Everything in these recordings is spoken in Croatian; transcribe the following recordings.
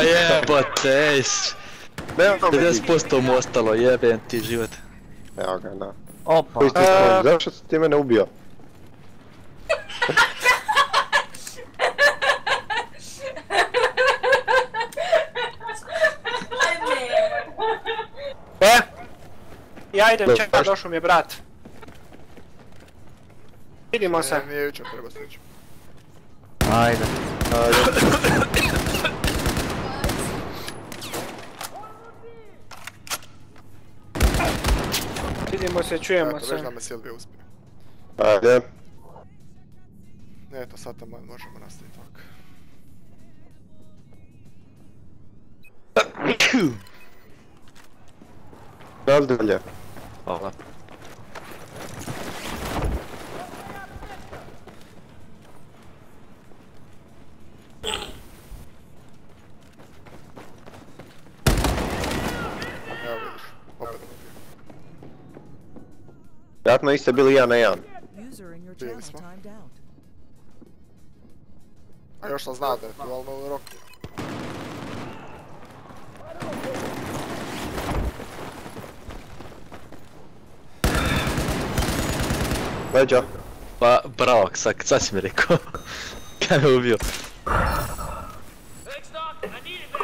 jebote, 50% mu ostalo, jebem ti život. Evo ga, da. Opa. Zašto si ti mene ubio? Ja idem, čekaj, došao mi je brat. Vidimo se. Nije jučer, treba stići. Ajde. Vidimo se, čujemo Eto, se. već da me Silvija uspije. Ajde. Eto, sad tamo možemo nastaviti ovak. Dalje. Hvala. Evo vidiš, opet me ubio. Vjerojatno niste bili 1 na 1. Bili smo. A još sam znao da je dualno u roku. Leđa. Pa, bravo, sad si mi rekao. Kaj me ubio?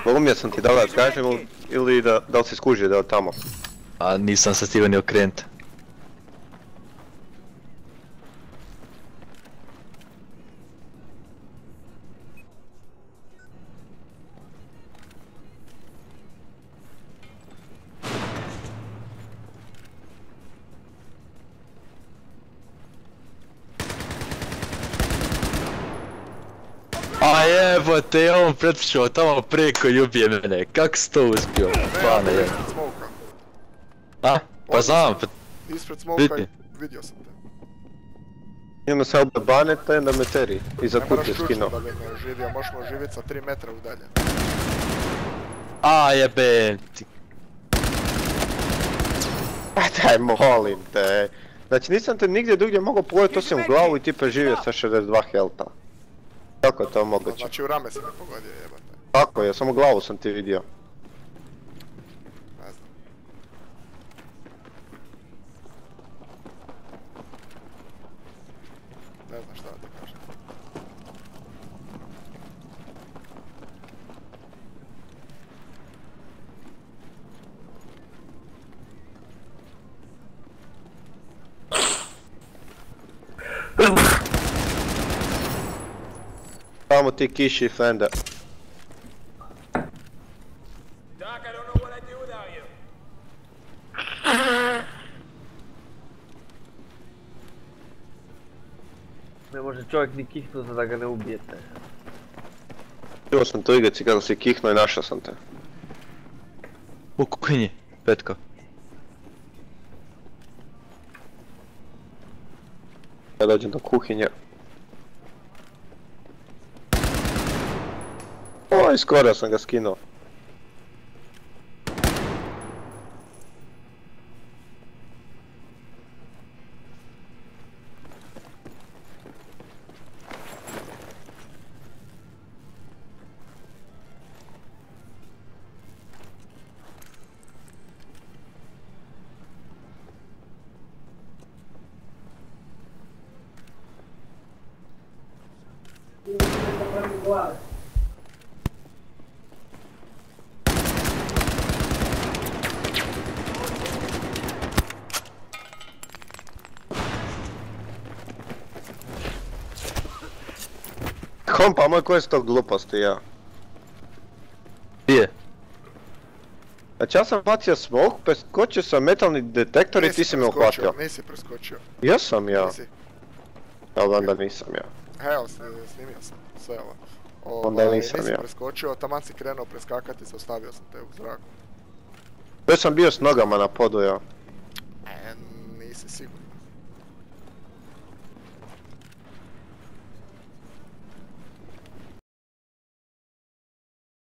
Volumio sam ti da li kažem ili da li si skužio da je od tamo. A nisam se stigao ni okrenut. A jebote, ja on pretpušao tamo preko i ubije mene, kako si to uspio? Stvarno je. Ispred smoka. A? Pa znam, pa... Ispred smoka Vidi. i vidio sam te. Idemo se oba baneta i onda me teri. Iza Ne moraš kutije ključno skinuo. da bi me živio, možemo živjeti sa 3 metra udalje. A jebem ti. Daj, molim te. Znači nisam te nigdje drugdje mogao pogledati osim u glavu i ti preživio sa 62 helta. Kako je to moguće? Znači u rame si me pogodio, jebate. Tako je, samo glavu sam ti vidio. Ne znam. Ne znam šta da ti kažem. Tamo ti kiši i Fender. Ne može čovjek ni kihnuti da ga ne ubijete. Čuo sam to igrici kako si kihnuo i našao sam te. U kuhinji, Petko. Ja dođem do kuhinje. Oj, skoro sam ga skinuo. Kompa moj, koje su to gluposti ja? Gdje? Znači ja sam bacio smoke, preskočio sam metalni detektor i ti si me uhvatio. Nisi preskočio. Jesam ja. Nisi. Ali onda nisam ja. Evo, snimio sam sve ovo. Onda nisam nisi ja. preskočio, taman si krenuo preskakati, zaustavio sam te u zraku. Već sam bio s nogama na podu ja. Nisi sigurno.